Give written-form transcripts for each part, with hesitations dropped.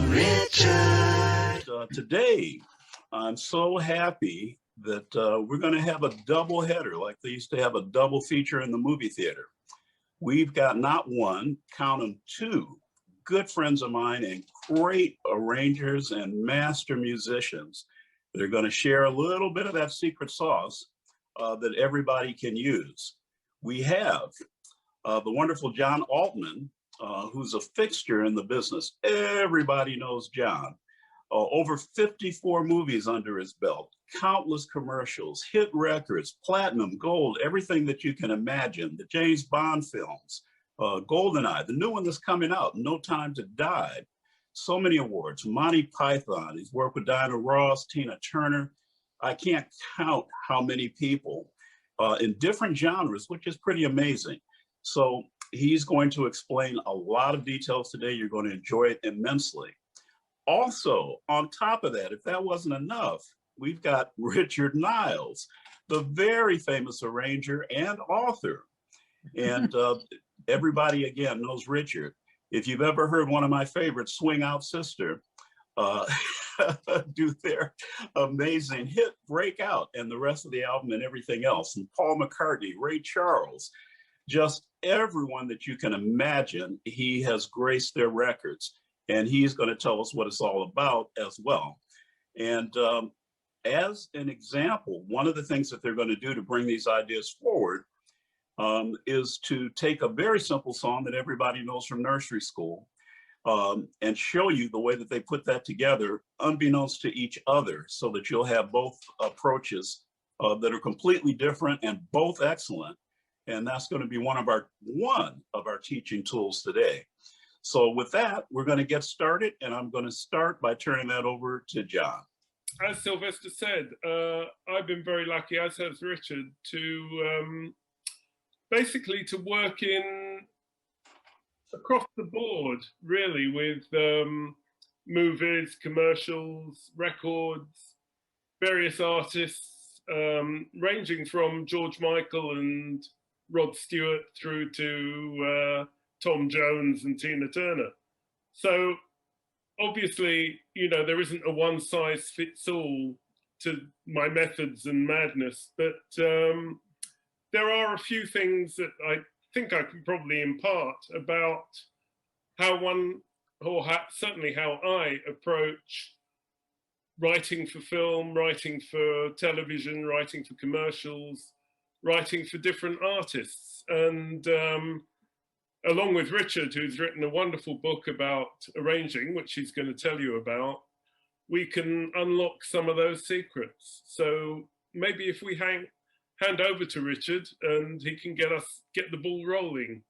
Richard. Today, I'm so happy that we're going to have a double header like they used to have a double feature in the movie theater. We've got not one, count them, two good friends of mine and great arrangers and master musicians that are going to share a little bit of that secret sauce that everybody can use. We have the wonderful John Altman, who's a fixture in the business. Everybody knows John. Over 54 movies under his belt, countless commercials, hit records, platinum, gold, everything that you can imagine, the James Bond films, GoldenEye, the new one that's coming out, No Time to Die. So many awards, Monty Python, he's worked with Diana Ross, Tina Turner. I can't count how many people in different genres, which is pretty amazing. So he's going to explain a lot of details today. You're going to enjoy it immensely. Also, on top of that, if that wasn't enough, we've got Richard Niles, the very famous arranger and author. And everybody, again, knows Richard. If you've ever heard one of my favorites, Swing Out Sister, do their amazing hit Breakout and the rest of the album and everything else. And Paul McCartney, Ray Charles, just everyone that you can imagine, he has graced their records. And he's going to tell us what it's all about as well. And as an example, one of the things that they're going to do to bring these ideas forward is to take a very simple song that everybody knows from nursery school and show you the way that they put that together, unbeknownst to each other, so that you'll have both approaches that are completely different and both excellent. And that's going to be one of our teaching tools today. So with that, we're going to get started, and I'm going to start by turning that over to John. As Sylvester said, I've been very lucky, as has Richard, to basically to work in across the board, really, with movies, commercials, records, various artists, ranging from George Michael and Rod Stewart through to Tom Jones and Tina Turner. So obviously, you know, there isn't a one size fits all to my methods and madness, but there are a few things that I think I can probably impart about how one, or certainly how I approach writing for film, writing for television, writing for commercials, writing for different artists. And along with Richard, who's written a wonderful book about arranging, which he's going to tell you about, we can unlock some of those secrets. So maybe if we hand over to Richard and he can get the ball rolling.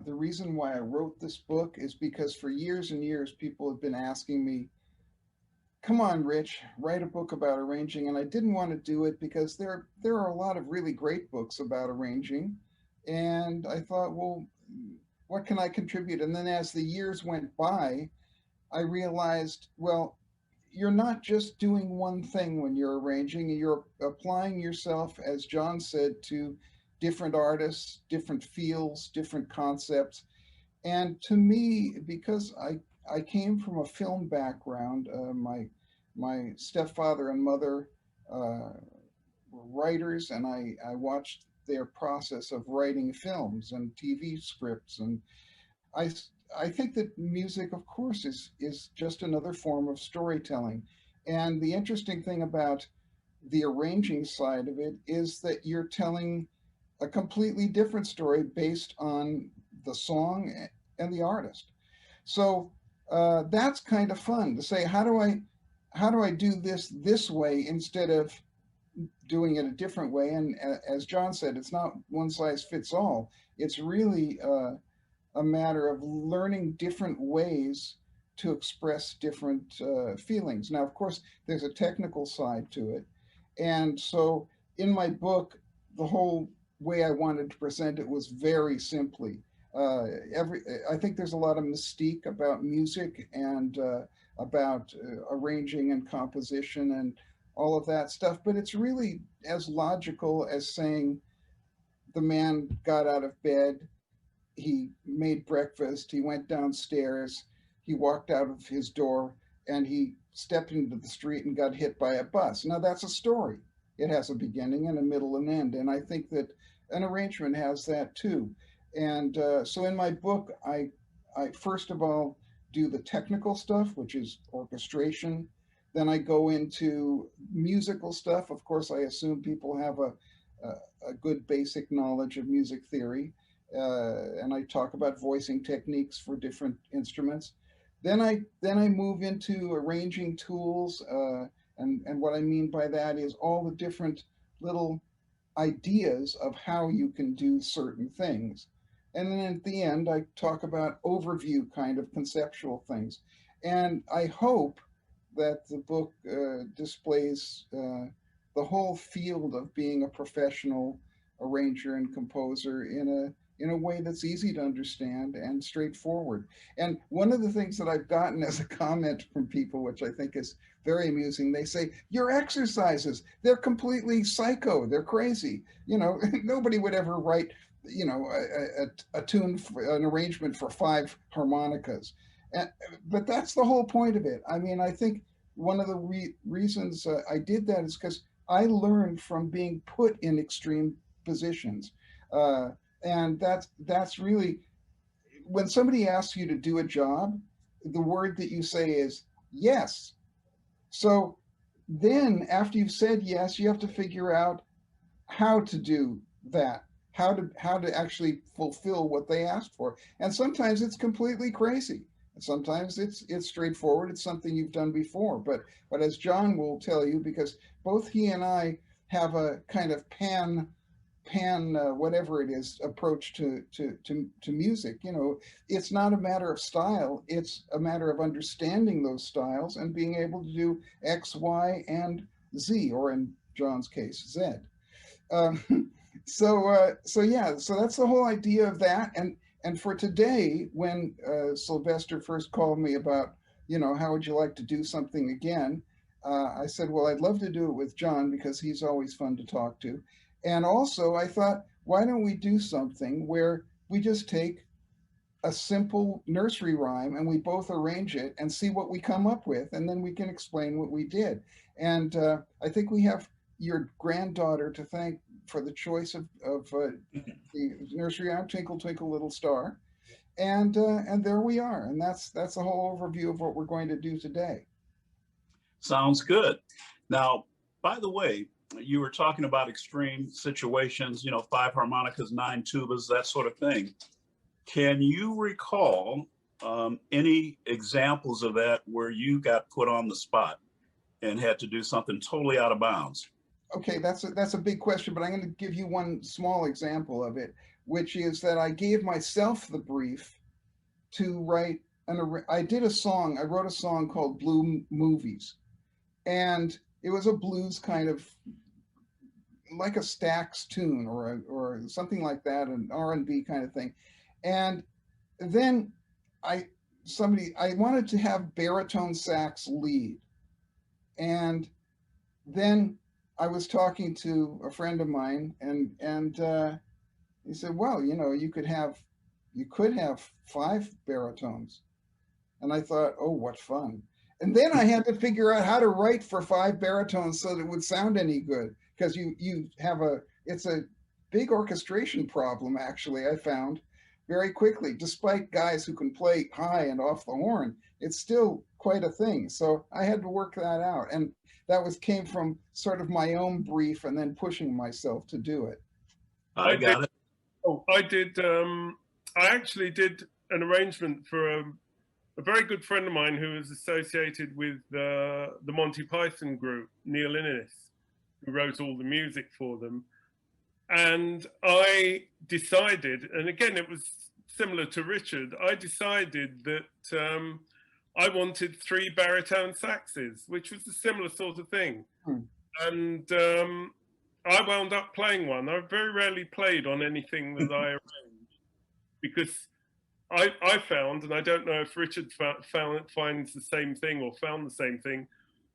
The reason why I wrote this book is because for years and years, people have been asking me, come on, Rich, write a book about arranging. And I didn't want to do it because there are a lot of really great books about arranging. And I thought, well, what can I contribute? And then as the years went by, I realized, well, you're not just doing one thing when you're arranging, you're applying yourself, as John said, to different artists, different fields, different concepts. And to me, because I came from a film background, my stepfather and mother were writers, and I watched their process of writing films and TV scripts. And I think that music, of course, is just another form of storytelling. And the interesting thing about the arranging side of it is that you're telling a completely different story based on the song and the artist. So that's kind of fun to say, how do I do this way instead of doing it a different way? And as John said, it's not one size fits all. It's really a matter of learning different ways to express different feelings. Now, of course, there's a technical side to it. And so in my book, the whole way I wanted to present it was very simply. I think there's a lot of mystique about music and about arranging and composition and all of that stuff, but it's really as logical as saying the man got out of bed, he made breakfast, he went downstairs, he walked out of his door and he stepped into the street and got hit by a bus. Now that's a story. It has a beginning and a middle and end. And I think that an arrangement has that too. And so in my book, I first of all do the technical stuff, which is orchestration. Then I go into musical stuff. Of course, I assume people have a good basic knowledge of music theory. And I talk about voicing techniques for different instruments. Then I move into arranging tools, and what I mean by that is all the different little ideas of how you can do certain things. And then at the end, I talk about overview kind of conceptual things. And I hope that the book displays the whole field of being a professional arranger and composer in a way that's easy to understand and straightforward. And one of the things that I've gotten as a comment from people, which I think is very amusing, they say, your exercises, they're completely psycho, they're crazy. You know, nobody would ever write, you know, a tune, an arrangement for 5 harmonicas. But that's the whole point of it. I mean, I think one of the reasons I did that is because I learned from being put in extreme positions. And that's really, when somebody asks you to do a job, the word that you say is yes. So then after you've said yes, you have to figure out how to do that, how to actually fulfill what they asked for. And sometimes it's completely crazy. Sometimes it's straightforward. It's something you've done before. But as John will tell you, because both he and I have a kind of pan whatever it is approach to music. You know, it's not a matter of style, it's a matter of understanding those styles and being able to do X, Y, and Z, or in John's case, Z. So yeah, so that's the whole idea of that. And for today, when Sylvester first called me about, you know, how would you like to do something again? I said, well, I'd love to do it with John because he's always fun to talk to. And also I thought, why don't we do something where we just take a simple nursery rhyme and we both arrange it and see what we come up with, and then we can explain what we did. And I think we have your granddaughter to thank for the choice of the nursery rhyme, Twinkle Twinkle Little Star. And there we are. And that's the whole overview of what we're going to do today. Sounds good. Now, by the way, you were talking about extreme situations, you know, 5 harmonicas, 9 tubas, that sort of thing. Can you recall any examples of that where you got put on the spot and had to do something totally out of bounds? Okay, that's a big question, but I'm going to give you one small example of it, which is that I gave myself the brief to write I wrote a song called Blue Movies, and it was a blues kind of, like a Stax tune or something like that, an R&B kind of thing. And then I wanted to have baritone sax lead. And then I was talking to a friend of mine, and he said, well, you know, you could have 5 baritones. And I thought, oh, what fun. And then I had to figure out how to write for 5 baritones so that it would sound any good, because it's a big orchestration problem, actually, I found very quickly. Despite guys who can play high and off the horn, it's still quite a thing. So I had to work that out. And that came from sort of my own brief and then pushing myself to do it. I got it. Oh, I actually did an arrangement for a very good friend of mine who is associated with the Monty Python group, Neil Innes, who wrote all the music for them. And I decided, and again, it was similar to Richard, I decided that I wanted 3 baritone saxes, which was a similar sort of thing. And I wound up playing one. I very rarely played on anything that I arranged, because I found, and I don't know if Richard finds the same thing or found the same thing,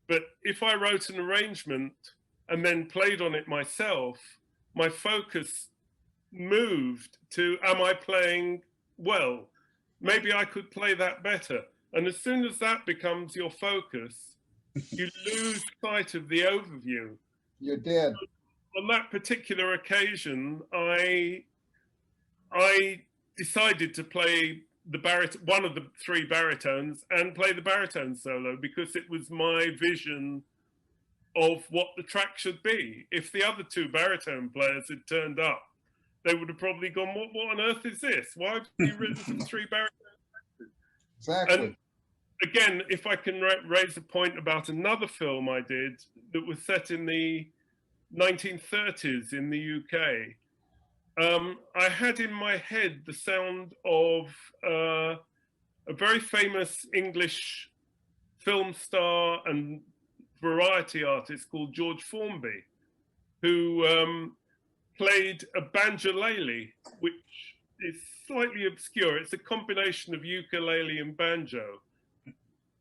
but if I wrote an arrangement and then played on it myself, my focus moved to, am I playing well? Maybe I could play that better. And as soon as that becomes your focus, you lose sight of the overview. You're dead. On that particular occasion, I decided to play one of the three baritones and play the baritone solo, because it was my vision of what the track should be. If the other two baritone players had turned up, they would have probably gone, what on earth is this? Why have you written three baritones? Exactly. And again, if I can raise a point about another film I did that was set in the 1930s in the UK, I had in my head the sound of a very famous English film star and variety artist called George Formby, who played a banjolele, which is slightly obscure. It's a combination of ukulele and banjo.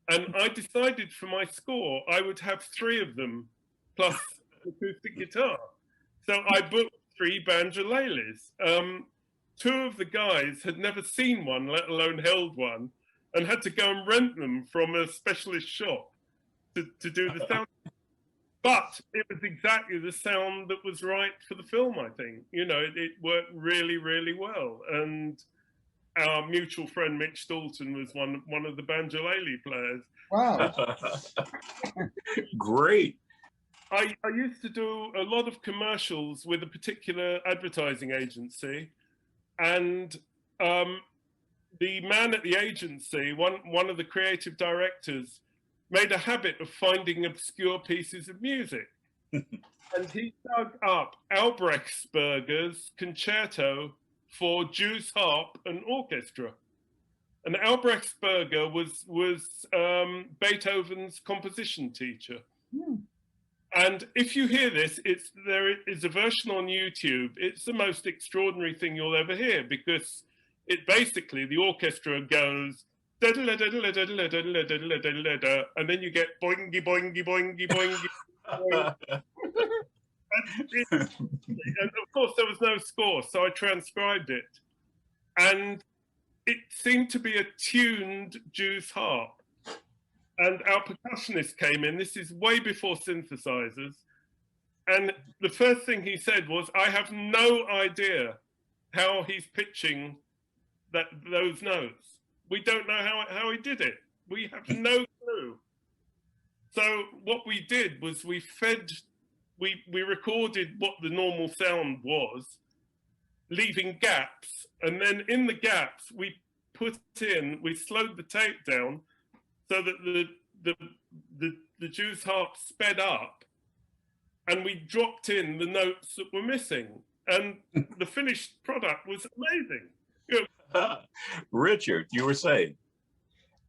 And I decided for my score, I would have three of them plus acoustic guitar. So I booked three banjoleles. Two of the guys had never seen one, let alone held one, and had to go and rent them from a specialist shop to do the sound. But it was exactly the sound that was right for the film, I think. You know, it worked really, really well. And our mutual friend Mitch Dalton was one of the banjolele players. Wow. Great. I used to do a lot of commercials with a particular advertising agency, and the man at the agency, one of the creative directors, made a habit of finding obscure pieces of music. And he dug up Albrechtsberger's concerto for Jew's harp and orchestra. And Albrechtsberger was Beethoven's composition teacher. And if you hear this, there is a version on YouTube. It's the most extraordinary thing you'll ever hear, because it basically, the orchestra goes, and then you get boingy, boingy, boingy, boingy. And of course, there was no score, so I transcribed it. And it seemed to be a tuned Jew's harp. And our percussionist came in. This is way before synthesizers. And the first thing he said was, I have no idea how he's pitching those notes. We don't know how he did it. We have no clue. So what we did was we recorded what the normal sound was, leaving gaps. And then in the gaps, we slowed the tape down so that the Jew's harp sped up, and we dropped in the notes that were missing. And the finished product was amazing. You know, Richard, you were saying?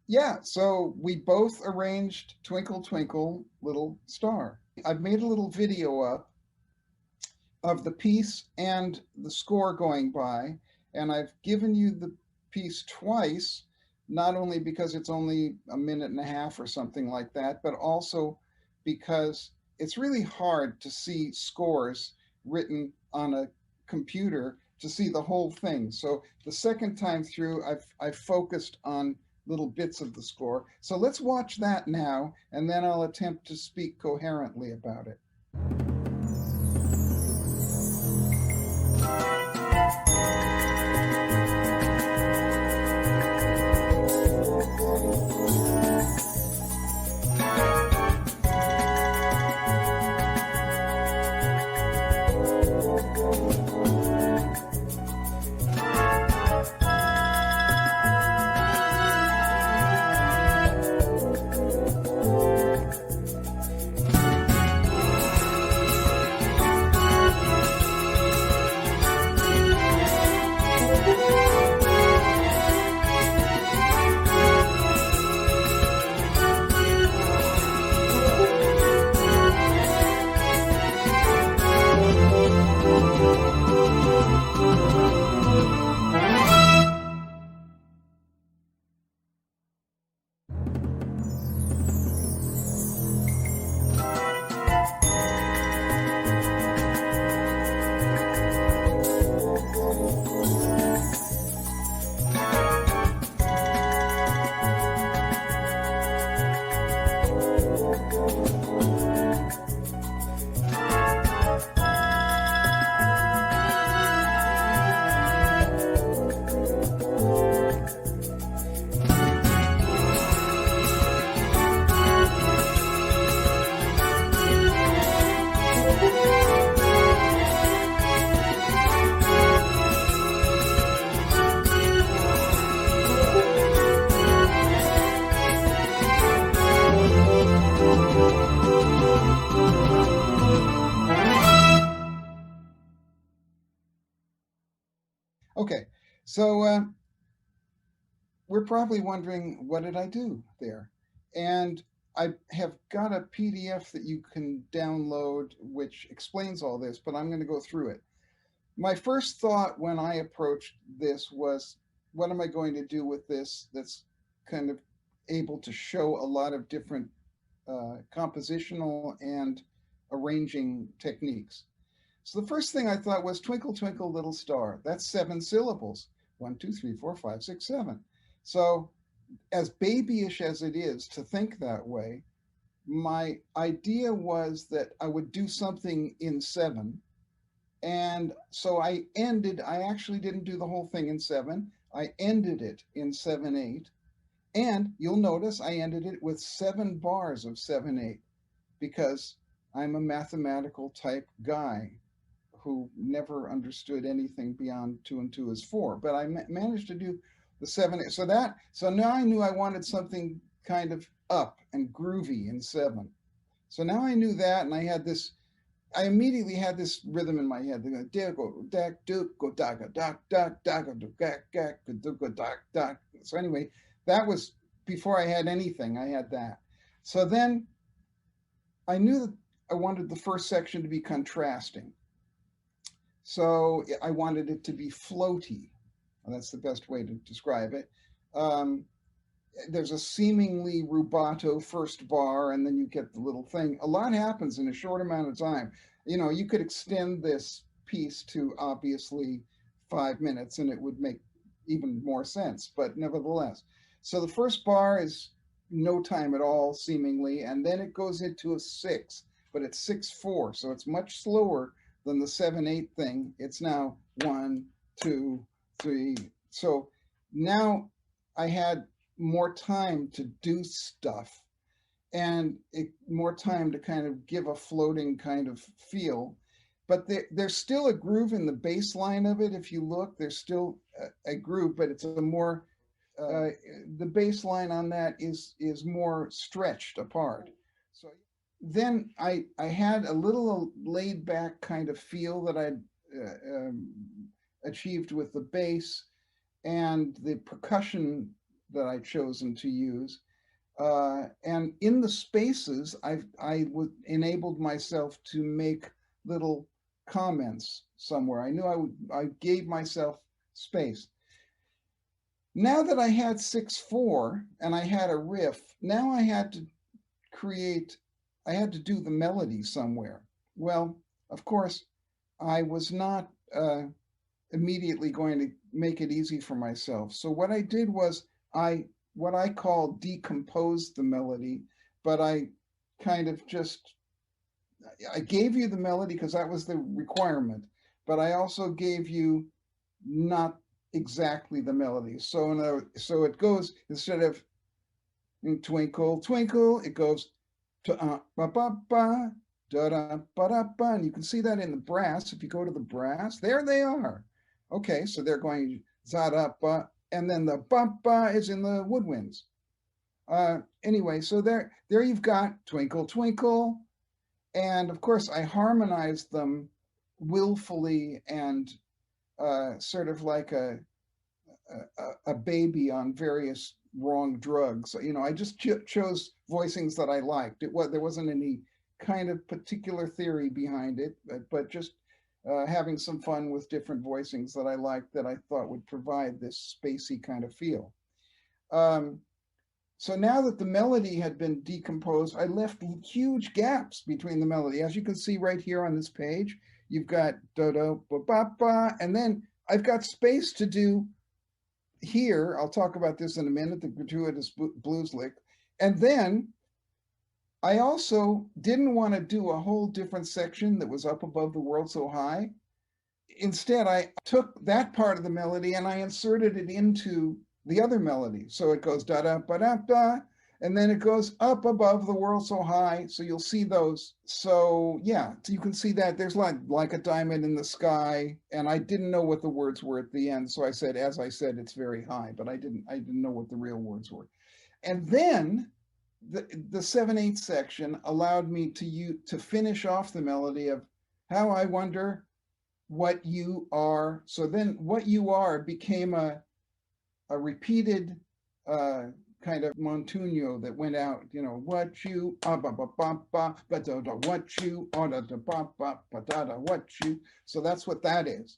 Yeah, so we both arranged Twinkle Twinkle Little Star. I've made a little video up of the piece and the score going by, and I've given you the piece twice, not only because it's only a minute and a half or something like that, but also because it's really hard to see scores written on a computer to see the whole thing. So the second time through, I've focused on little bits of the score. So let's watch that now, and then I'll attempt to speak coherently about it. So we're probably wondering, what did I do there? And I have got a PDF that you can download which explains all this, but I'm going to go through it. My first thought when I approached this was, what am I going to do with this that's kind of able to show a lot of different compositional and arranging techniques? So the first thing I thought was Twinkle Twinkle Little Star. That's 7 syllables. 1, 2, 3, 4, 5, 6, 7. So as babyish as it is to think that way, my idea was that I would do something in 7. And so I actually didn't do the whole thing in 7. I ended it in 7/8. And you'll notice I ended it with 7 bars of 7/8 because I'm a mathematical type guy who never understood anything beyond 2 and 2 is 4. But I managed to do the 7/8. So now I knew I wanted something kind of up and groovy in 7. So now I knew that, and I immediately had this rhythm in my head. So anyway, that was before I had anything. I had that. So then I knew that I wanted the first section to be contrasting. So I wanted it to be floaty. Well, that's the best way to describe it. There's a seemingly rubato first bar, and then you get the little thing. A lot happens in a short amount of time. You know, you could extend this piece to obviously 5 minutes, and it would make even more sense, but nevertheless. So the first bar is no time at all, seemingly, and then it goes into a 6, but it's 6/4, so it's much slower than the 7/8 thing. It's now 1, 2, 3. So now I had more time to do stuff and more time to kind of give a floating kind of feel. But there's still a groove in the bass line of it. If you look, there's still a groove, but it's a more, the bass line on that is more stretched apart. So then I had a little laid back kind of feel that I'd achieved with the bass and the percussion that I'd chosen to use. And in the spaces, I enabled myself to make little comments somewhere. I knew I gave myself space. Now that I had 6/4 and I had a riff, now I had to do the melody somewhere. Well, of course, I was not immediately going to make it easy for myself. So what I did was what I call decomposed the melody, but I kind of I gave you the melody because that was the requirement, but I also gave you not exactly the melody. So it goes, instead of twinkle, twinkle, it goes to ba ba ba da da ba da ba, and you can see that in the brass. If you go to the brass, there they are. Okay, so they're going za da ba, and then the ba ba is in the woodwinds. Anyway, so there you've got twinkle, twinkle, and of course I harmonized them willfully and sort of like a baby on various wrong drugs. You know, I just chose voicings that I liked. There wasn't any kind of particular theory behind it, but just having some fun with different voicings that I liked that I thought would provide this spacey kind of feel. So now that the melody had been decomposed, I left huge gaps between the melody. As you can see right here on this page, you've got do-do, ba-ba-ba, and then I've got space to do here. I'll talk about this in a minute, the gratuitous blues lick. And then I also didn't want to do a whole different section that was up above the world so high. Instead, I took that part of the melody and I inserted it into the other melody. So it goes da da ba da da, and then it goes up above the world so high. So you'll see those. So yeah, so you can see that there's like a diamond in the sky, and I didn't know what the words were at the end. So I said, as I said, it's very high, but I didn't know what the real words were. And then the 7/8 section allowed me to finish off the melody of how I wonder what you are. So then what you are became a repeated kind of Montuno that went out, you know, what you are, ba ba ba ba ba da da, what you are, da da ba ba ba da da, what you. So that's what that is.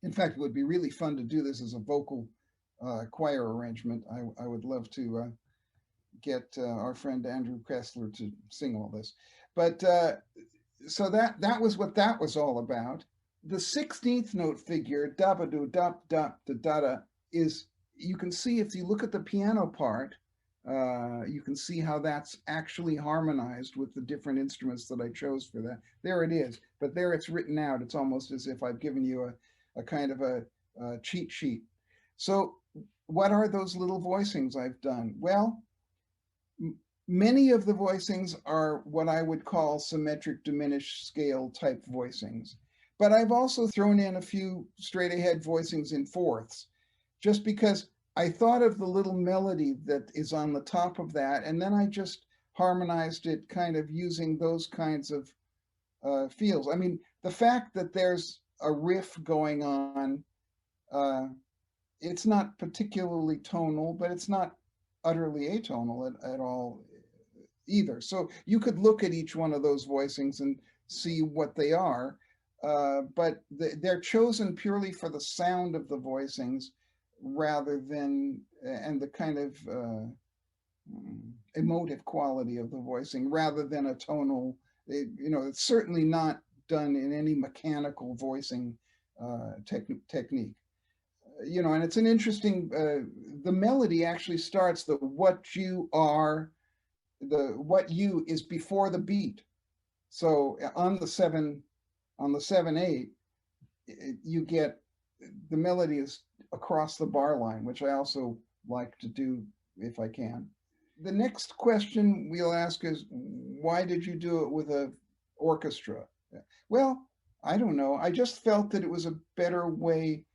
In fact, it would be really fun to do this as a vocal choir arrangement. I would love to get our friend Andrew Kessler to sing all this. But so that was what that was all about. The 16th note figure, da ba do da da da da da, is, you can see if you look at the piano part, you can see how that's actually harmonized with the different instruments that I chose for that. There it is, but there it's written out. It's almost as if I've given you a kind of a cheat sheet. So what are those little voicings I've done? Well, many of the voicings are what I would call symmetric diminished scale type voicings, but I've also thrown in a few straight ahead voicings in fourths, just because I thought of the little melody that is on the top of that, and then I just harmonized it kind of using those kinds of feels. I mean, the fact that there's a riff going on, it's not particularly tonal, but it's not utterly atonal at all either. So you could look at each one of those voicings and see what they are, but they're chosen purely for the sound of the voicings rather than, and the kind of emotive quality of the voicing rather than a tonal, you know, it's certainly not done in any mechanical voicing technique. You know, and it's an interesting, the melody actually starts, the what you are, the what you is before the beat. So on the 7/8, you get, the melody is across the bar line, which I also like to do if I can. The next question we'll ask is, why did you do it with a orchestra? Well, I don't know. I just felt that it was a better way.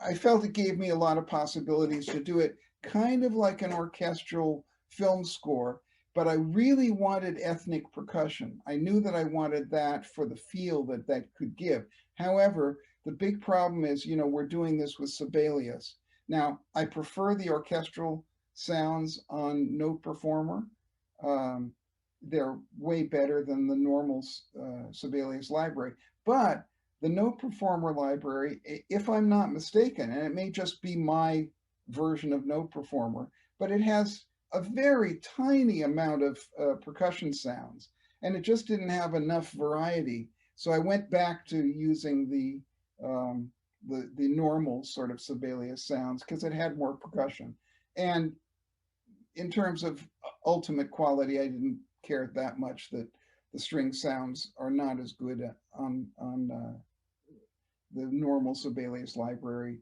I felt it gave me a lot of possibilities to do it kind of like an orchestral film score, but I really wanted ethnic percussion. I knew that I wanted that for the feel that that could give. However, the big problem is, you know, we're doing this with Sibelius. Now, I prefer the orchestral sounds on Note Performer. They're way better than the normal Sibelius library. But the Note Performer library, if I'm not mistaken, and it may just be my version of Note Performer, but it has a very tiny amount of percussion sounds, and it just didn't have enough variety. So I went back to using the normal sort of Sibelius sounds because it had more percussion. And in terms of ultimate quality, I didn't care that much that the string sounds are not as good on the normal Sibelius library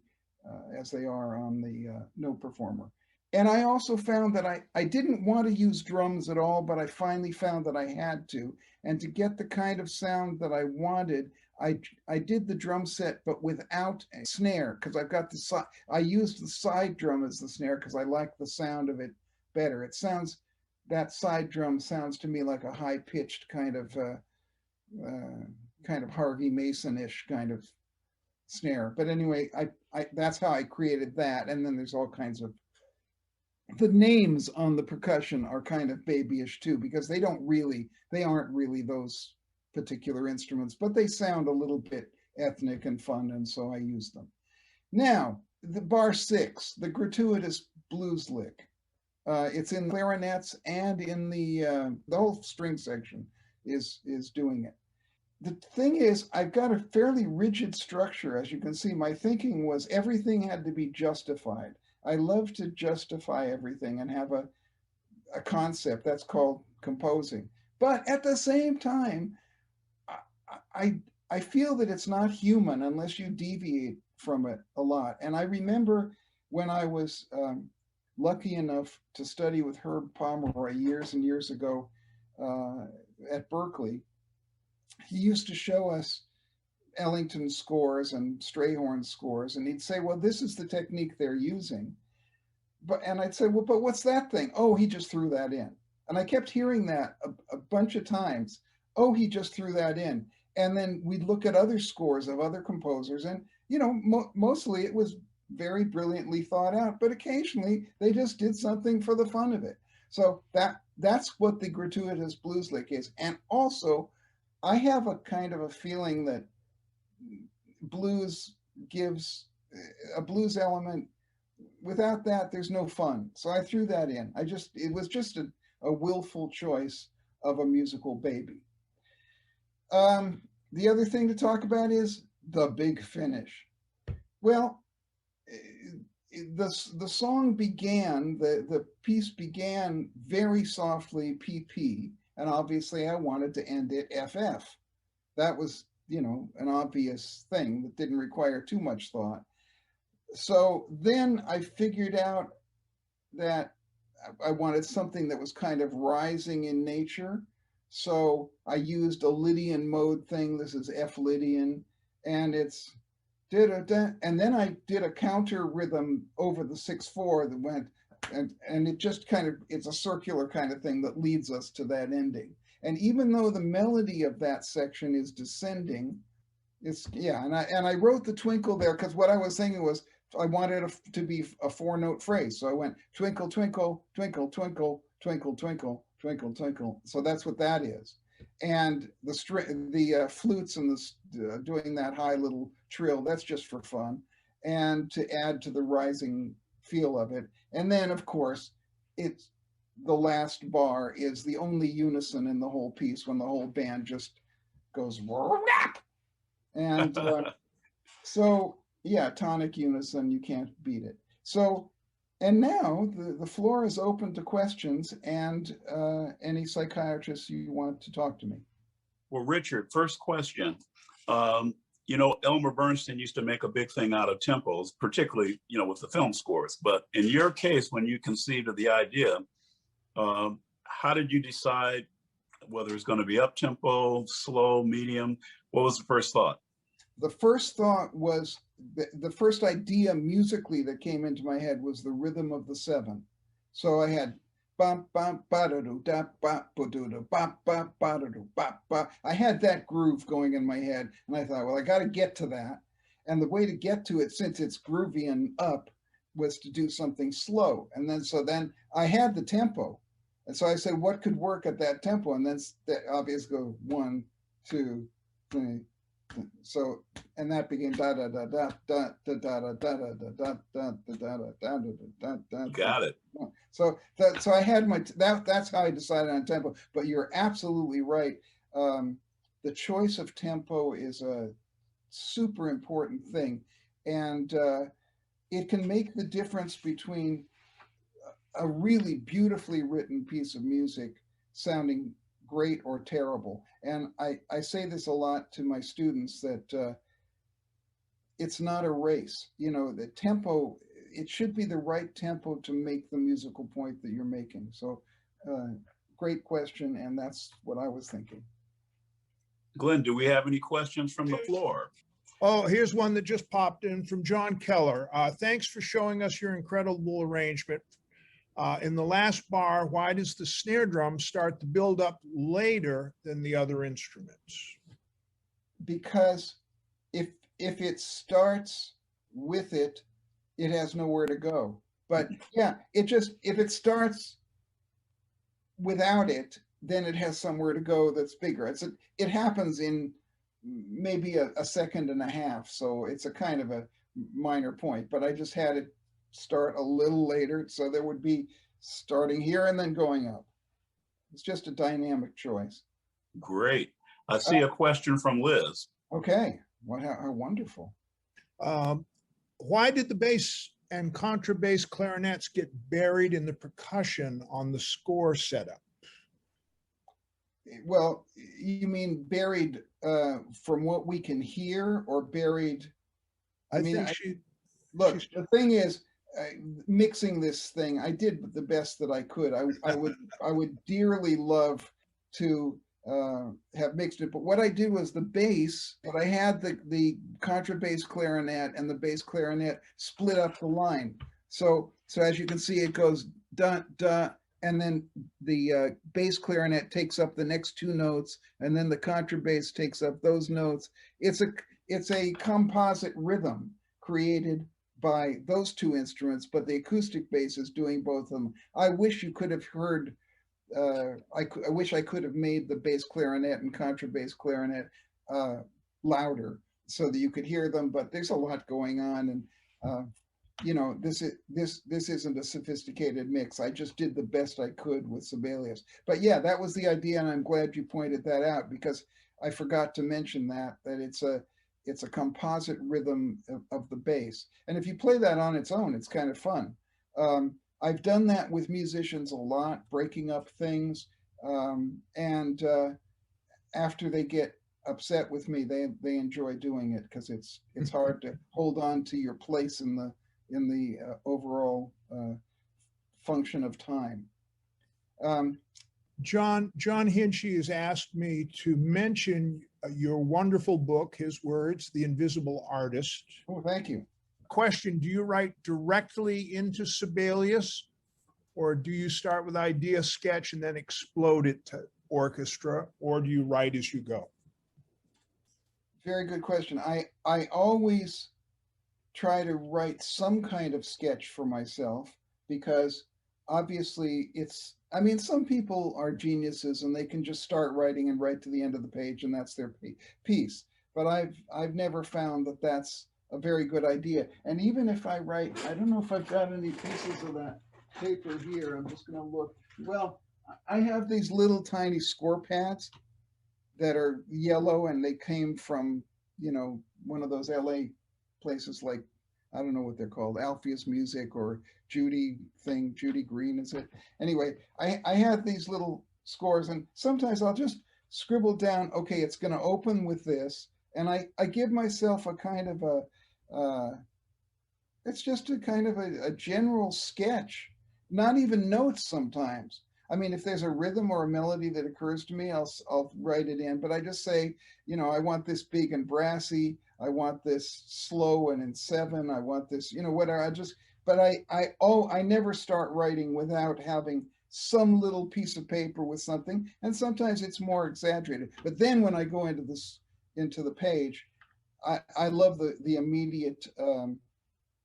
as they are on the Note Performer. And I also found that I didn't want to use drums at all, but I finally found that I had to. And to get the kind of sound that I wanted, I did the drum set, but without a snare, because I've got the side, I used the side drum as the snare because I like the sound of it better. It sounds, that side drum sounds to me like a high-pitched kind of Harvey Mason-ish kind of snare. But anyway, that's how I created that. And then there's all kinds of, the names on the percussion are kind of babyish too, because they aren't really those particular instruments, but they sound a little bit ethnic and fun, and so I use them. Now, the bar 6, the gratuitous blues lick. It's in clarinets and in the whole string section is doing it. The thing is, I've got a fairly rigid structure. As you can see, my thinking was everything had to be justified. I love to justify everything and have a concept. That's called composing. But at the same time, I feel that it's not human unless you deviate from it a lot. And I remember when I was lucky enough to study with Herb Pomeroy years and years ago at Berkeley, he used to show us Ellington scores and Strayhorn scores, and he'd say, well, this is the technique they're using. And I'd say, well, but what's that thing? Oh, he just threw that in. And I kept hearing that a bunch of times. Oh, he just threw that in. and then we'd look at other scores of other composers, and you know, mostly it was very brilliantly thought out, but occasionally they just did something for the fun of it. So that's what the gratuitous blues lick is. And also, I have a kind of a feeling that blues gives a blues element. Without that, there's no fun. So I threw that in. It was just a willful choice of a musical baby. The other thing to talk about is the big finish. Well, the song began, the piece began very softly PP, and obviously I wanted to end it FF. That was, you know, an obvious thing that didn't require too much thought. So then I figured out that I wanted something that was kind of rising in nature. So I used a Lydian mode thing. This is F Lydian, and it's da-da-da. And then I did a counter rhythm over the 6/4 that went, and it just kind of, it's a circular kind of thing that leads us to that ending. And even though the melody of that section is descending, it's, yeah, and I wrote the twinkle there because what I was thinking was I wanted it to be a 4-note phrase. So I went twinkle, twinkle, twinkle, twinkle, twinkle, twinkle, twinkle, twinkle. So that's what that is. And the flutes and the doing that high little trill, that's just for fun, and to add to the rising feel of it. And then, of course, it's the last bar is the only unison in the whole piece when the whole band just goes whap. And so, yeah, tonic unison, you can't beat it. So, and now the floor is open to questions and any psychiatrists you want to talk to me. Well, Richard, first question. You know, Elmer Bernstein used to make a big thing out of tempos, particularly, you know, with the film scores. But in your case, when you conceived of the idea, how did you decide whether it's going to be up-tempo, slow, medium? What was the first thought? The first thought was, the first idea musically that came into my head was the rhythm of the 7. So I had bum bum ba da do da ba ba do da ba ba ba da do ba ba. I had that groove going in my head, and I thought, well, I got to get to that. And the way to get to it, since it's groovy and up, was to do something slow. And then then I had the tempo, and so I said, what could work at that tempo? And then that obviously go 1, 2, 3. So, and that became da da da da da da da da da da da da da da da da. Got it. So I had my that's how I decided on tempo. But you're absolutely right. The choice of tempo is a super important thing, and it can make the difference between a really beautifully written piece of music sounding great or terrible. And I say this a lot to my students, that it's not a race. You know, the tempo, it should be the right tempo to make the musical point that you're making. So great question, and that's what I was thinking. Glenn, do we have any questions from the floor? Oh, here's one that just popped in from John Keller. Thanks for showing us your incredible arrangement. In the last bar, why does the snare drum start to build up later than the other instruments? Because if it starts with it, it has nowhere to go. But yeah, if it starts without it, then it has somewhere to go that's bigger. It happens in maybe a second and a half, so it's a kind of a minor point. But I just had it start a little later, so there would be starting here and then going up. It's just a dynamic choice. Great. I see a question from Liz. Okay, how wonderful. Why did the bass and contrabass clarinets get buried in the percussion on the score setup? Well, you mean buried from what we can hear, or buried? Look, the thing is, mixing this thing, I did the best that I could. I would dearly love to have mixed it, but what I did was the bass, but I had the contrabass clarinet and the bass clarinet split up the line. So as you can see, it goes da da and then the bass clarinet takes up the next two notes, and then the contrabass takes up those notes. It's a composite rhythm created by those two instruments, but the acoustic bass is doing both of them. I wish you could have heard, I wish I could have made the bass clarinet and contrabass clarinet louder so that you could hear them, but there's a lot going on, and you know, this isn't a sophisticated mix. I just did the best I could with Sibelius. But yeah, that was the idea, and I'm glad you pointed that out, because I forgot to mention that it's a composite rhythm of the bass. And if you play that on its own, it's kind of fun. I've done that with musicians a lot, breaking up things, and after they get upset with me, they enjoy doing it, because it's hard to hold on to your place in the overall function of time. John Hinchy has asked me to mention your wonderful book, his words, The Invisible Artist. Oh, thank you. Question, do you write directly into Sibelius, or do you start with idea sketch and then explode it to orchestra, or do you write as you go? Very good question. I always try to write some kind of sketch for myself, because obviously I mean, some people are geniuses and they can just start writing and write to the end of the page and that's their piece. But I've never found that that's a very good idea. And even if I write, I don't know if I've got any pieces of that paper here. I'm just going to look. Well, I have these little tiny score pads that are yellow, and they came from, you know, one of those LA places, like, I don't know what they're called, Alpheus Music or Judy Green, is it? Anyway, I have these little scores, and sometimes I'll just scribble down, okay, it's going to open with this, and I give myself a kind of it's just a kind of a general sketch, not even notes sometimes. I mean, if there's a rhythm or a melody that occurs to me, I'll write it in, but I just say, you know, I want this big and brassy, I want this slow and in 7, I want this, you know, whatever. But I never start writing without having some little piece of paper with something, and sometimes it's more exaggerated. But then when I go into the page, I love the immediate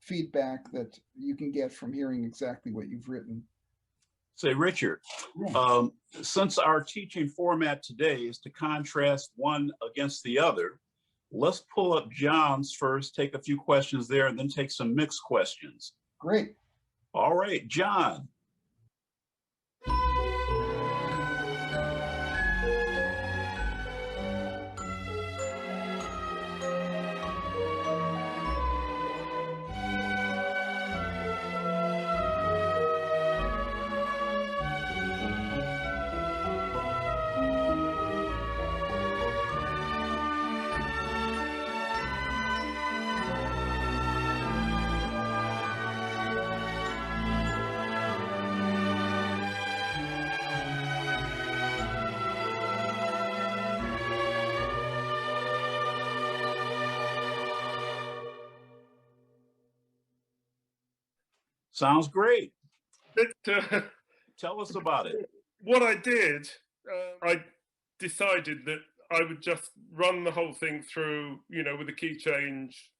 feedback that you can get from hearing exactly what you've written. Say, Richard, Yeah. Since our teaching format today is to contrast one against the other, let's pull up John's first, take a few questions there, and then take some mixed questions. Great. All right, John. Sounds great. Tell us about it. What I did, I decided that I would just run the whole thing through, you know, with a key change,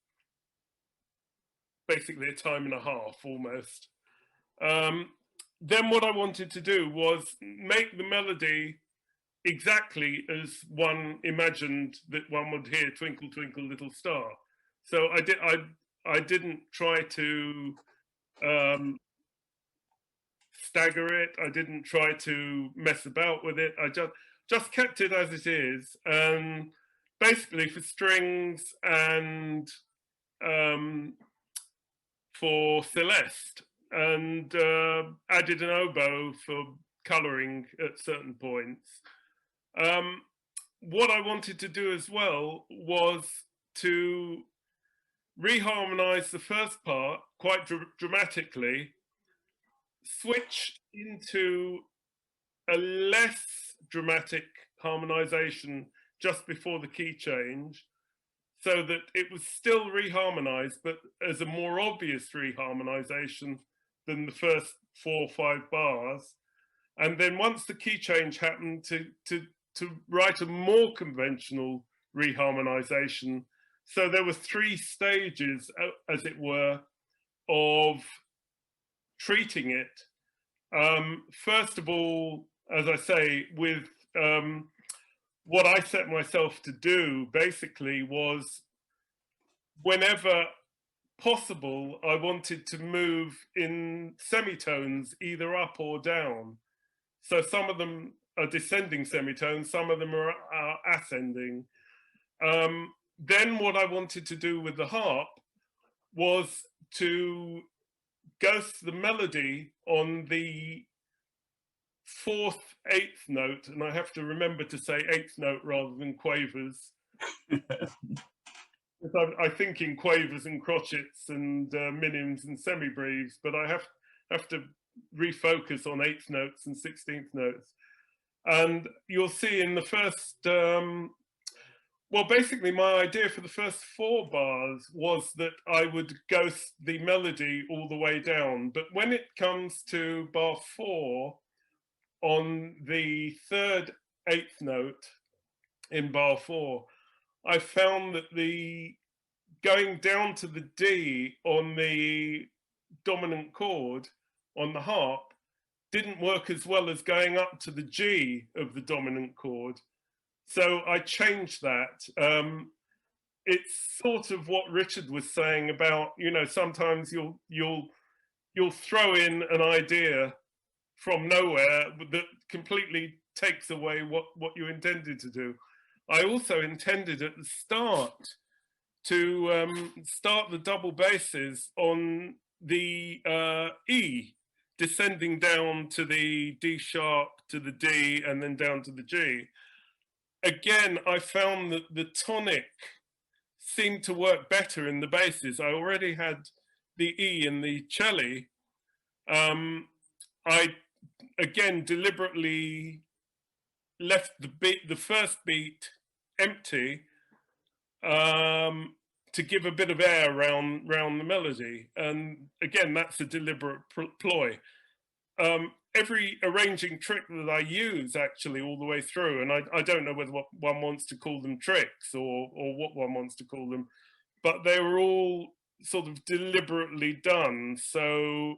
basically a time and a half almost. Then what I wanted to do was make the melody exactly as one imagined that one would hear Twinkle Twinkle Little Star. So I didn't try to stagger it. I didn't try to mess about with it. I just kept it as it is, basically for strings and for Celeste, and added an oboe for colouring at certain points. What I wanted to do as well was to reharmonize the first part quite dramatically, switch into a less dramatic harmonization just before the key change, so that it was still reharmonized, but as a more obvious reharmonization than the first 4 or 5 bars. And then once the key change happened, to write a more conventional reharmonization. So there were 3 stages, as it were, of treating it. First of all, as I say, with what I set myself to do basically was, whenever possible, I wanted to move in semitones, either up or down. So some of them are descending semitones, some of them are ascending. Then what I wanted to do with the harp was to ghost the melody on the 4th, 8th note, and I have to remember to say 8th note rather than quavers. I think in quavers and crotchets and minims and semibreves, but I have to refocus on 8th notes and 16th notes. And you'll see in the first, well, basically my idea for the first 4 bars was that I would ghost the melody all the way down. But when it comes to bar 4, on the 3rd, 8th note in bar 4, I found that the going down to the D on the dominant chord on the harp didn't work as well as going up to the G of the dominant chord. So I changed that. It's sort of what Richard was saying about, you know, sometimes you'll throw in an idea from nowhere that completely takes away what you intended to do. I also intended at the start to start the double basses on the E, descending down to the D sharp, to the D, and then down to the G. Again, I found that the tonic seemed to work better in the basses. I already had the E in the cello. I, again, deliberately left the first beat empty to give a bit of air round the melody. And again, that's a deliberate ploy. Every arranging trick that I use actually all the way through, and I don't know whether one wants to call them tricks or what one wants to call them, but they were all sort of deliberately done. So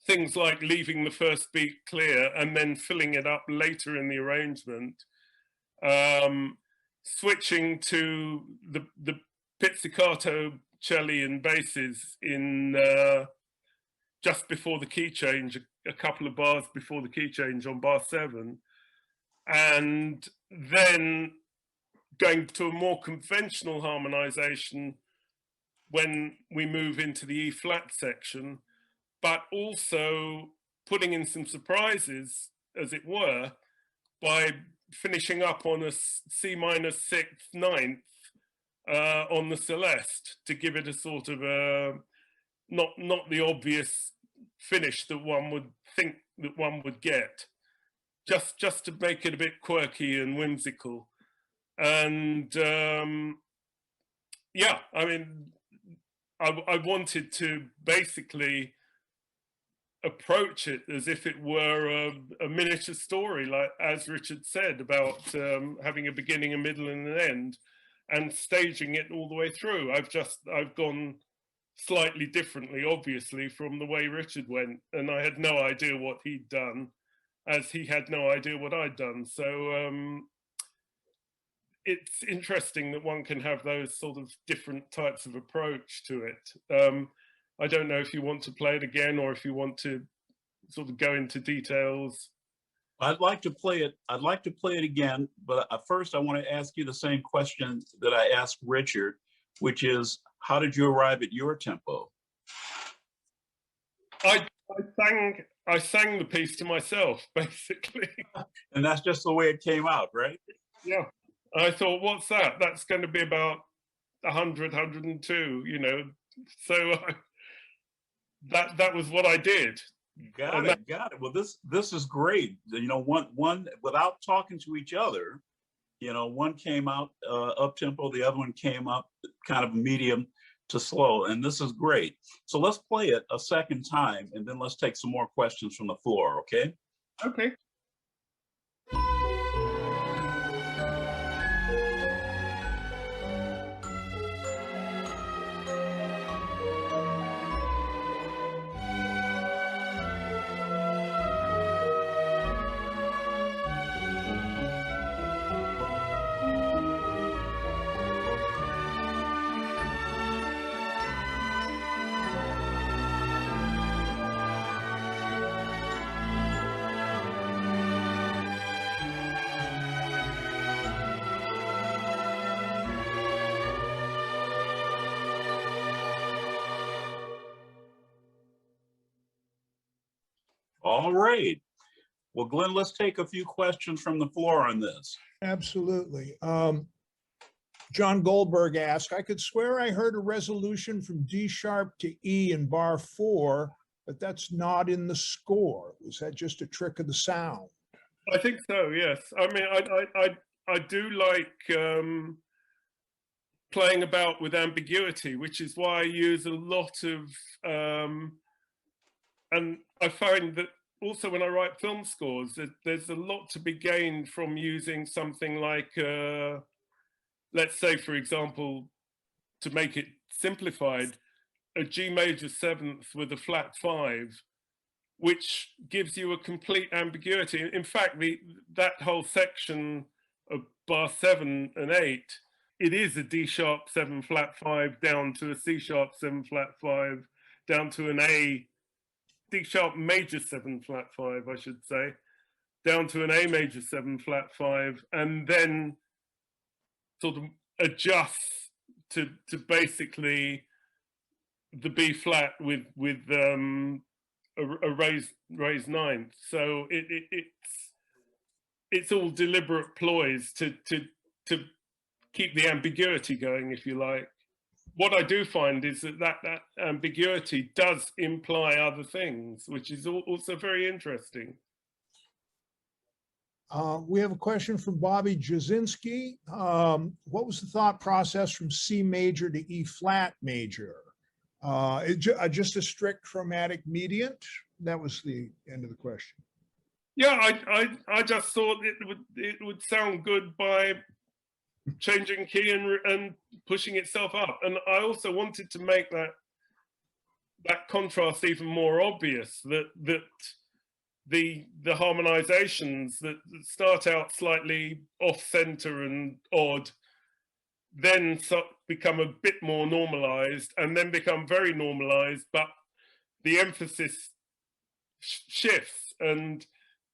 things like leaving the first beat clear and then filling it up later in the arrangement, switching to the pizzicato cello and basses in just before the key change, a couple of bars before the key change on bar 7, and then going to a more conventional harmonization when we move into the E flat section, but also putting in some surprises, as it were, by finishing up on a C minor 6th, 9th on the Celeste, to give it a sort of a not the obvious finish that one would think that one would get, just to make it a bit quirky and whimsical. And yeah, I mean, I wanted to basically approach it as if it were a miniature story, like as Richard said, about having a beginning, a middle, and an end, and staging it all the way through. I've gone slightly differently, obviously, from the way Richard went, and I had no idea what he'd done, as he had no idea what I'd done. So it's interesting that one can have those sort of different types of approach to it. I don't know if you want to play it again or if you want to sort of go into details. I'd like to play it. I'd like to play it again, but first I want to ask you the same question that I asked Richard, which is, how did you arrive at your tempo? I sang the piece to myself, basically. And that's just the way it came out, right? Yeah. I thought, what's that? That's going to be about 100, 102, you know. So that was what I did. Got it. Well, this is great. You know, one without talking to each other, you know, one came out up tempo, the other one came up kind of medium to slow, and this is great. So let's play it a second time, and then let's take some more questions from the floor, okay? Okay. All right. Well, Glenn, let's take a few questions from the floor on this. Absolutely. John Goldberg asked, I could swear I heard a resolution from D sharp to E in bar 4, but that's not in the score. Was that just a trick of the sound? I think so, yes. I mean, I do like playing about with ambiguity, which is why I use a lot of, and I find that also when I write film scores, there's a lot to be gained from using something like, let's say, for example, to make it simplified, a G major 7th with a flat 5, which gives you a complete ambiguity. In fact, that whole section of bar 7 and 8, it is a D sharp 7 flat 5 down to a C sharp 7 flat 5 down to an A, D sharp major 7 flat 5, I should say, down to an A major 7 flat 5, and then sort of adjusts to basically the B flat with a raised ninth. So it's all deliberate ploys to keep the ambiguity going, if you like. What I do find is that ambiguity does imply other things, which is also very interesting. We have a question from Bobby Jasinski. What was the thought process from C major to E flat major? Just a strict chromatic mediant? That was the end of the question. Yeah, I just thought it would sound good by changing key and pushing itself up. And I also wanted to make that contrast even more obvious, that the harmonizations that start out slightly off center and odd, then become a bit more normalized and then become very normalized, but the emphasis shifts, and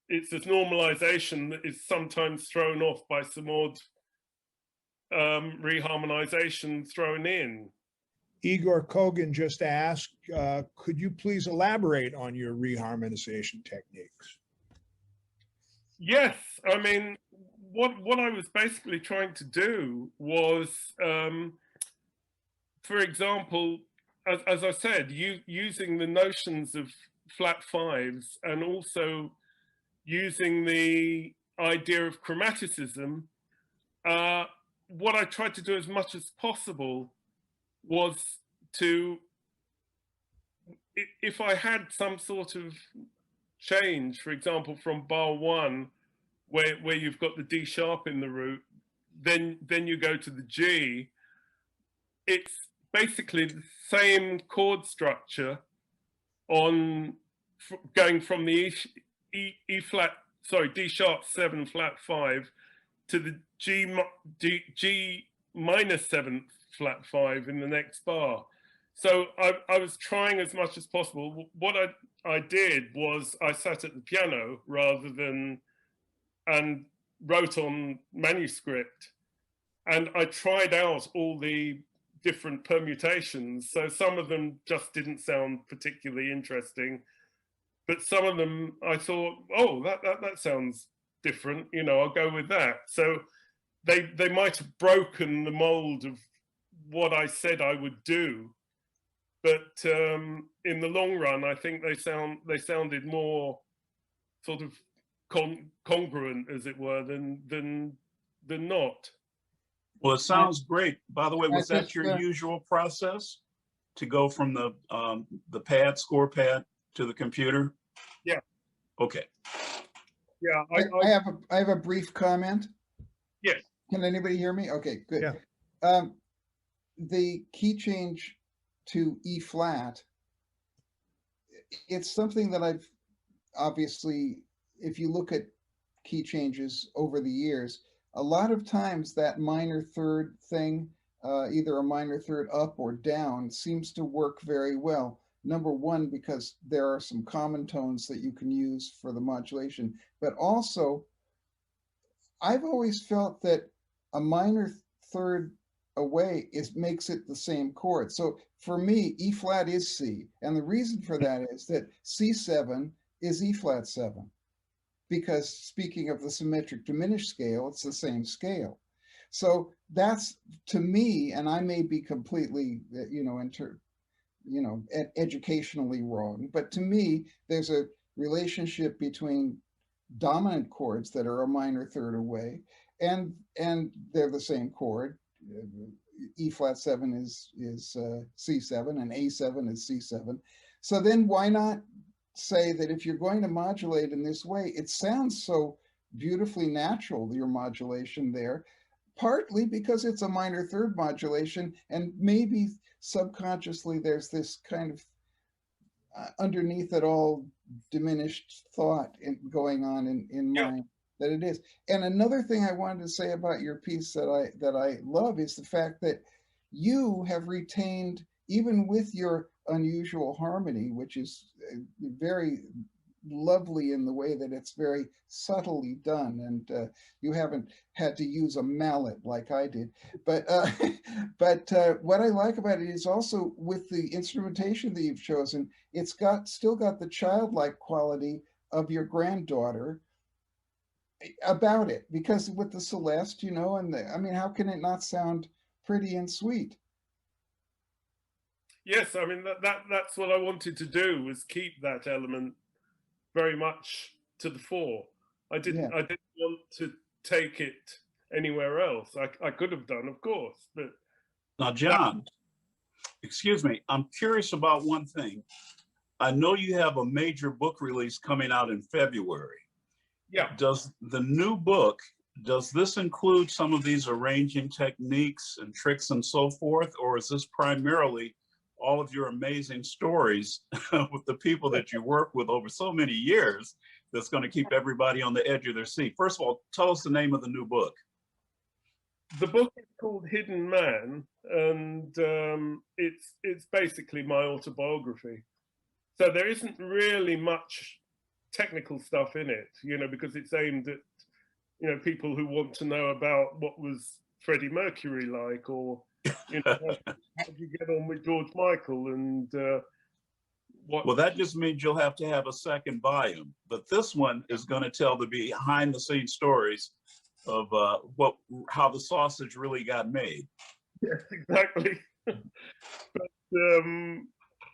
it's this normalization that is sometimes thrown off by some odd reharmonization thrown in. Igor Kogan just asked, could you please elaborate on your reharmonization techniques? Yes, I mean, what I was basically trying to do was, for example, as I said, using the notions of flat 5s and also using the idea of chromaticism, what I tried to do as much as possible was to, if I had some sort of change, for example, from bar 1, where you've got the D sharp in the root, then you go to the G, it's basically the same chord structure on going from the D sharp 7 flat 5 to the G minus 7th flat 5 in the next bar. So I was trying as much as possible. What I did was I sat at the piano rather than, and wrote on manuscript, and I tried out all the different permutations. So some of them just didn't sound particularly interesting, but some of them I thought, oh, that sounds different, you know, I'll go with that. So they might have broken the mold of what I said I would do, but in the long run, I think they sounded more sort of congruent, as it were, than not. Well, it sounds great. By the way, was that your usual process? to go from the pad, score pad, to the computer? Yeah. Okay. Yeah. I have a brief comment. Yes. Can anybody hear me? Okay, good. Yeah. The key change to E flat, it's something that I've obviously, if you look at key changes over the years, a lot of times that minor third thing, either a minor third up or down, seems to work very well. Number one, because there are some common tones that you can use for the modulation, but also I've always felt that a minor third away makes it the same chord. So for me, E flat is C. And the reason for that is that C7 is E flat 7. Because speaking of the symmetric diminished scale, it's the same scale. So that's, to me, and I may be completely, educationally wrong, but to me, there's a relationship between dominant chords that are a minor third away, and they're the same chord. E flat 7 is C7, and A7 is C7. So then why not say that if you're going to modulate in this way, it sounds so beautifully natural, your modulation there, partly because it's a minor third modulation, and maybe subconsciously there's this kind of underneath it all diminished thought going on in mind that it is. And another thing I wanted to say about your piece that I love is the fact that you have retained, even with your unusual harmony, which is very lovely in the way that it's very subtly done, and you haven't had to use a mallet like I did. But what I like about it is also with the instrumentation that you've chosen, it's still got the childlike quality of your granddaughter about it, because with the Celeste, and how can it not sound pretty and sweet? Yes, I mean that's what I wanted to do, was keep that element very much to the fore. I didn't want to take it anywhere else. I could have done, of course, but now, John, excuse me, I'm curious about one thing. I know you have a major book release coming out in February. Yeah. Does the new book, does this include some of these arranging techniques and tricks and so forth, or is this primarily all of your amazing stories with the people that you work with over so many years that's going to keep everybody on the edge of their seat? First of all, tell us the name of the new book. The book is called Hidden Man, and it's basically my autobiography. So there isn't really much technical stuff in it, because it's aimed at people who want to know about what was Freddie Mercury like, or how did you get on with George Michael, and what. Well, that just means you'll have to have a second volume, but this one is going to tell the behind the scenes stories of how the sausage really got made. Yes, exactly.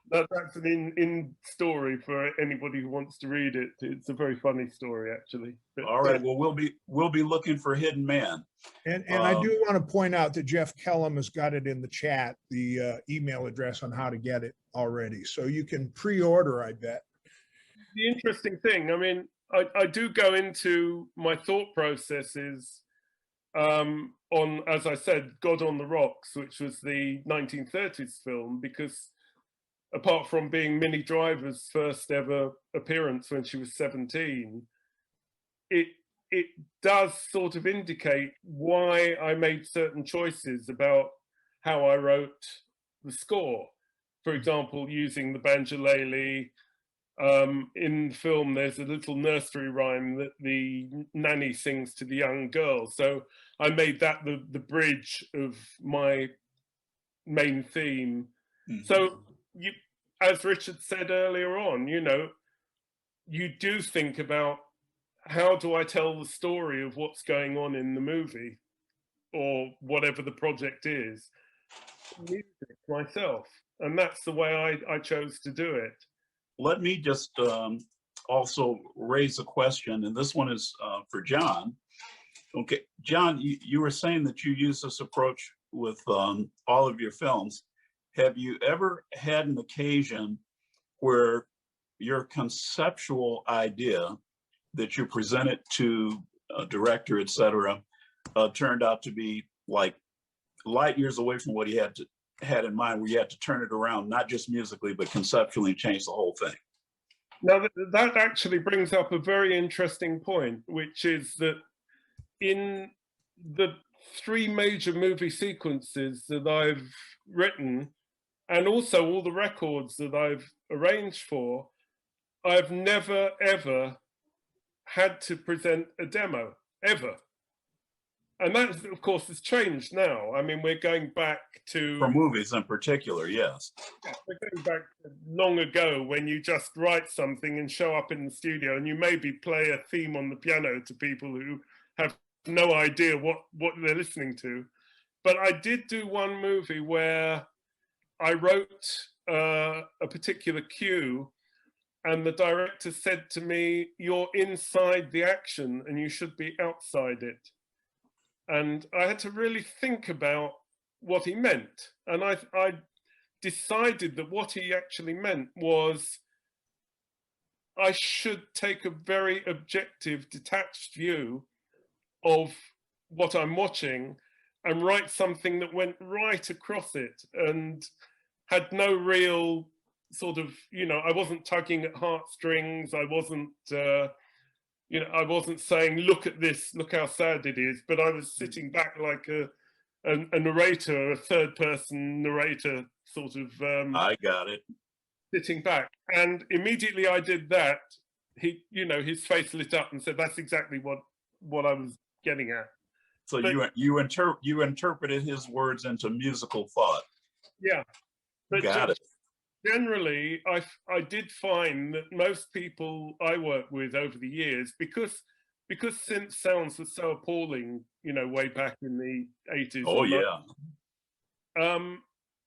But that's an in story for anybody who wants to read it. It's a very funny story, actually. But, all right. Well, we'll be looking for Hidden Man. And I do want to point out that Jeff Kellum has got it in the chat, the email address on how to get it already. So you can pre-order, I bet. The interesting thing, I do go into my thought processes on, as I said, God on the Rocks, which was the 1930s film, because apart from being Minnie Driver's first ever appearance when she was 17, it does sort of indicate why I made certain choices about how I wrote the score. For example, using the banjolele. In the film, there's a little nursery rhyme that the nanny sings to the young girl. So I made that the bridge of my main theme. Mm-hmm. So as Richard said earlier on, you do think about, how do I tell the story of what's going on in the movie or whatever the project is, music myself. And that's the way I chose to do it. Let me just also raise a question, and this one is for John. Okay, John, you were saying that you use this approach with all of your films. have you ever had an occasion where your conceptual idea that you presented to a director, et cetera, turned out to be like light years away from what he had in mind, where you had to turn it around, not just musically, but conceptually, and change the whole thing? Now, that actually brings up a very interesting point, which is that in the 3 major movie sequences that I've written, and also all the records that I've arranged for, I've never, ever had to present a demo, ever. And that, of course, has changed now. I mean, we're going back to... For movies in particular, yes. We're going back to long ago when you just write something and show up in the studio and you maybe play a theme on the piano to people who have no idea what they're listening to. But I did do one movie where I wrote a particular cue, and the director said to me, "You're inside the action and you should be outside it." And I had to really think about what he meant. And I decided that what he actually meant was I should take a very objective, detached view of what I'm watching and write something that went right across it and had no real sort of, I wasn't tugging at heartstrings. I wasn't, I wasn't saying, look at this, look how sad it is, but I was sitting back like a narrator, a third person narrator sort of. I got it. Sitting back. And immediately I did that, his face lit up and said, that's exactly what I was getting at. So but, you interpreted his words into musical thought. Yeah. But got it. Generally, I did find that most people I work with over the years, because synth sounds were so appalling, way back in the 80s. Oh, yeah.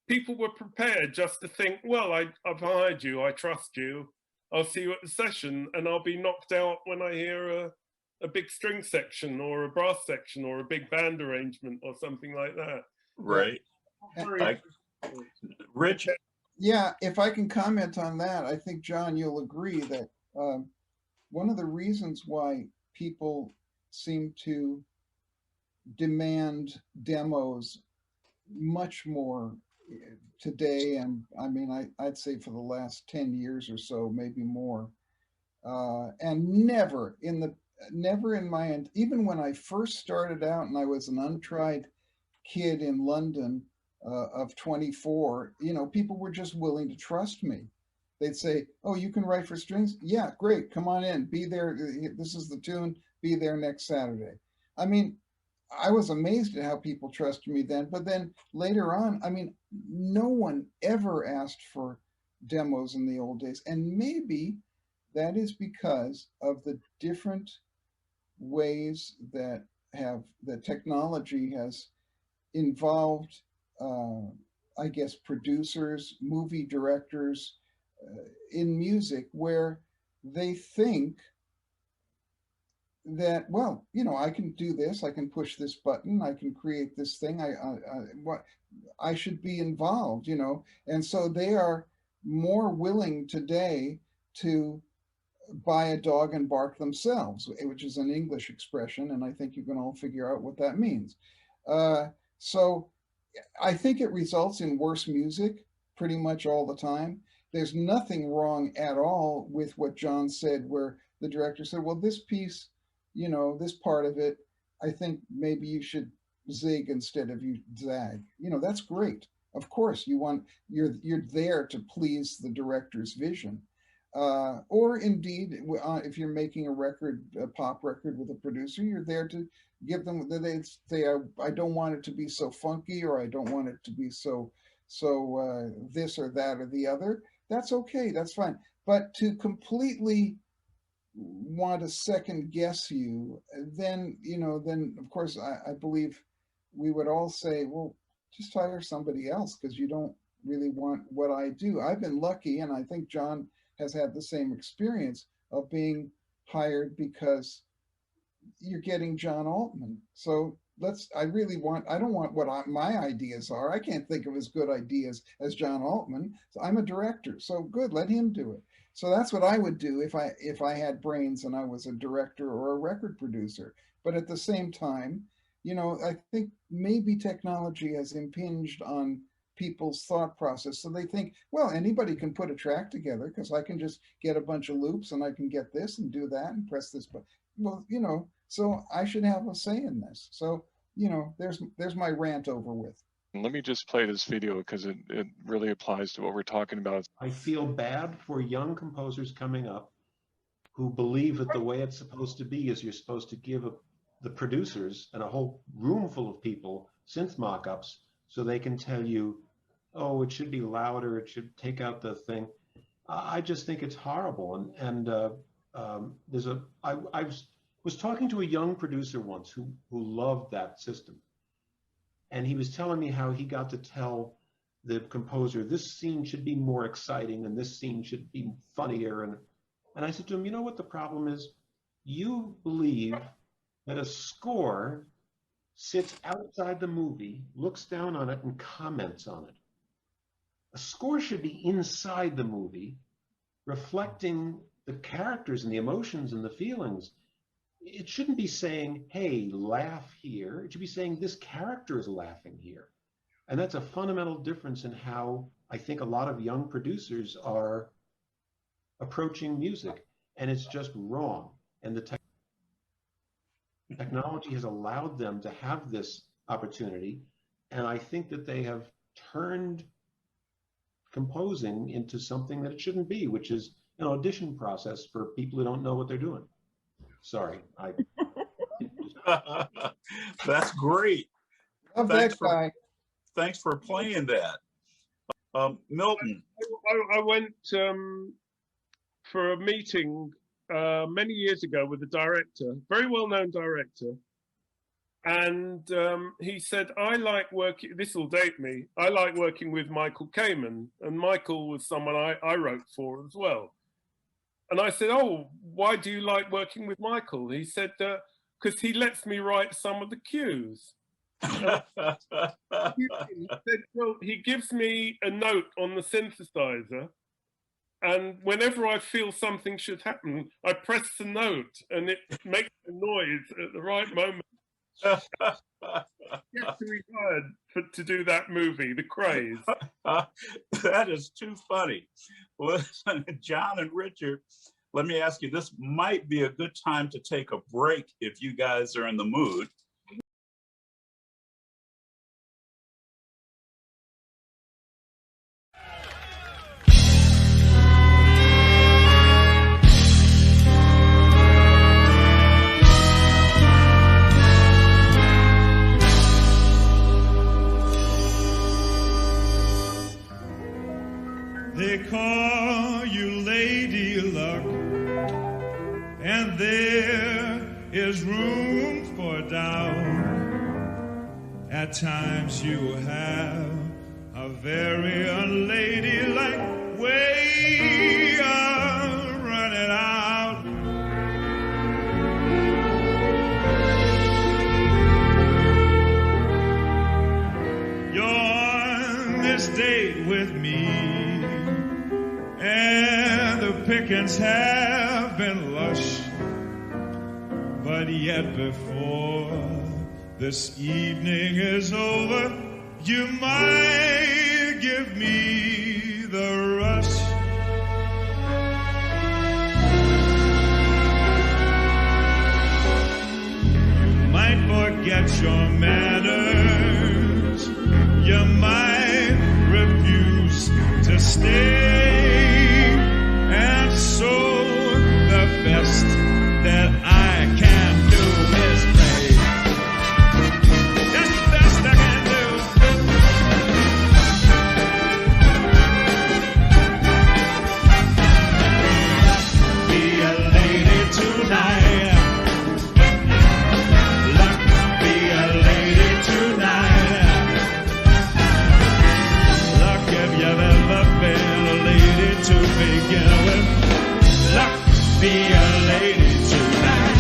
People were prepared just to think, well, I've hired you, I trust you, I'll see you at the session, and I'll be knocked out when I hear a big string section or a brass section or a big band arrangement or something like that. Right. Rich? Yeah, if I can comment on that, I think, John, you'll agree that one of the reasons why people seem to demand demos much more today, and I mean, I'd say for the last 10 years or so, maybe more, and never in my end, even when I first started out and I was an untried kid in London, of 24, people were just willing to trust me. They'd say, "Oh, you can write for strings? Yeah, great. Come on in. Be there. This is the tune. Be there next Saturday." I mean, I was amazed at how people trusted me then. But then later on, I mean, no one ever asked for demos in the old days. And maybe that is because of the different ways that technology has involved I guess producers, movie directors in music, where they think that, well, I can do this, I can push this button, I can create this thing, I should be involved, and so they are more willing today to buy a dog and bark themselves, which is an English expression, and I think you can all figure out what that means. So I think it results in worse music pretty much all the time. There's nothing wrong at all with what John said, where the director said, well, this piece, this part of it, I think maybe you should zig instead of you zag. That's great. Of course, you're there to please the director's vision. Or indeed, if you're making a pop record with a producer, you're there to give them, they say, I don't want it to be so funky, or I don't want it to be so this or that or the other. That's okay, that's fine. But to completely want to second guess you, then of course I believe we would all say, well, just hire somebody else, because you don't really want what I do. I've been lucky, and I think John has had the same experience of being hired because you're getting John Altman. So, I don't want what my ideas are. I can't think of as good ideas as John Altman. So I'm a director. So good, let him do it. So that's what I would do if I had brains and I was a director or a record producer. But at the same time, you know, I think maybe technology has impinged on people's thought process. So they think, well, anybody can put a track together because I can just get a bunch of loops and I can get this and do that and press this button. Well, you know, so I should have a say in this. So, you know, there's my rant over with. Let me just play this video because it really applies to what we're talking about. I feel bad for young composers coming up who believe that the way it's supposed to be is you're supposed to give the producers and a whole room full of people synth mock-ups so they can tell you, oh, it should be louder, it should take out the thing. I just think it's horrible. I was talking to a young producer once who loved that system. And he was telling me how he got to tell the composer, this scene should be more exciting and this scene should be funnier. And I said to him, you know what the problem is? You believe that a score sits outside the movie, looks down on it, and comments on it. A score should be inside the movie, reflecting the characters and the emotions and the feelings. It shouldn't be saying, hey, laugh here. It should be saying this character is laughing here. And that's a fundamental difference in how I think a lot of young producers are approaching music. And it's just wrong. And the technology has allowed them to have this opportunity. And I think that they have turned composing into something that it shouldn't be, which is an audition process for people who don't know what they're doing. Sorry. That's great. Love that guy. Thanks for playing that. Milton. I went for a meeting many years ago with a director, very well-known director. And he said, I like working, this will date me, I like working with Michael Kamen. And Michael was someone I wrote for as well. And I said, oh, why do you like working with Michael? He said, because he lets me write some of the cues. He said, well, he gives me a note on the synthesizer. And whenever I feel something should happen, I press the note and it makes a noise at the right moment. You have to be hired to do that movie, The Craze. That is too funny. Listen, John and Richard, let me ask you, this might be a good time to take a break if you guys are in the mood. They call you Lady Luck, and there is room for doubt. At times you have a very unladylike way of running out. You're on this date with me, and the pickings have been lush, but yet before this evening is over, you might give me the rush. You might forget your manners, you might refuse to stay, and so the best that I can do is play. That's the best I can do. Be a lady tonight. Luck, be a lady tonight. Luck, if you've ever been a lady to begin with. Luck, be a lady tonight.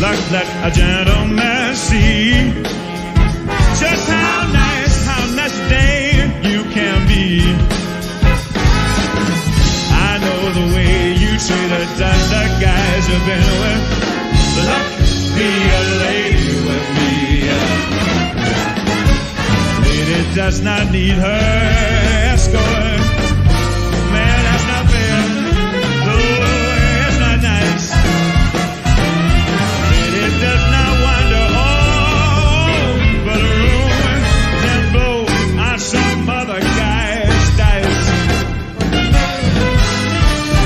luck let a gentleman see just how nice dame you can be. I know the way you treat a dozen the guys you've been with. Luck be a lady with me. Lady does not need her escort. Man, that's not fair. No, it's not nice. Lady does not wander all but a room and blow on some other guy's dice.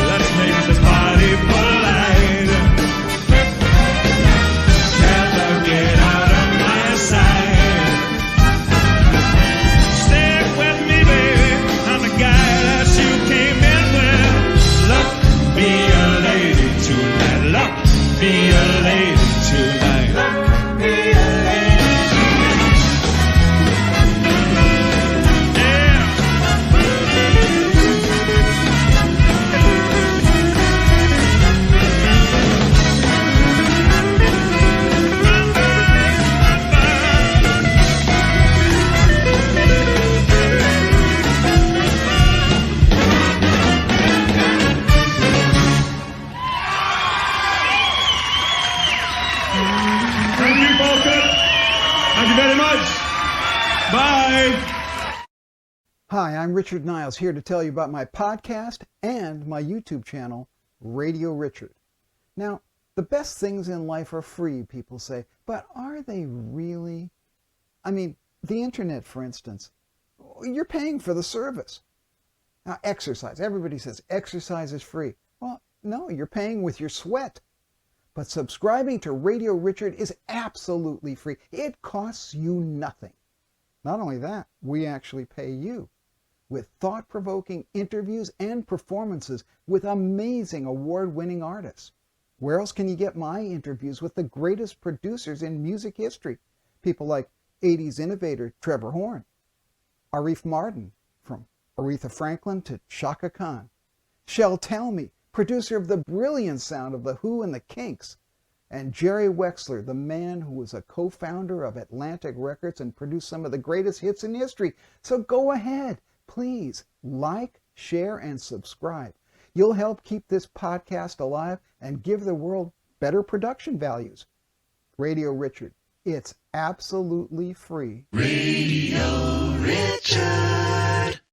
Let's make the party polite. Never get out of my sight. Stick with me, baby. I'm the guy that you came in with. Luck be a lady tonight. Luck be a lady tonight. Luck be a lady tonight. Yeah. Thank you, Bolton. Thank you very much. Bye. Hi, I'm Richard Niles, here to tell you about my podcast and my YouTube channel, Radio Richard. Now, the best things in life are free, people say, but are they really? I mean, the internet, for instance, you're paying for the service. Now, exercise. Everybody says exercise is free. Well, no, you're paying with your sweat. But subscribing to Radio Richard is absolutely free. It costs you nothing. Not only that, we actually pay you with thought-provoking interviews and performances with amazing award-winning artists. Where else can you get my interviews with the greatest producers in music history? People like 80s innovator Trevor Horn, Arif Mardin, from Aretha Franklin to Chaka Khan, Shel Talmy, producer of the brilliant sound of The Who and the Kinks, and Jerry Wexler, the man who was a co-founder of Atlantic Records and produced some of the greatest hits in history. So go ahead, please like, share, and subscribe. You'll help keep this podcast alive and give the world better production values. Radio Richard, it's absolutely free. Radio Richard.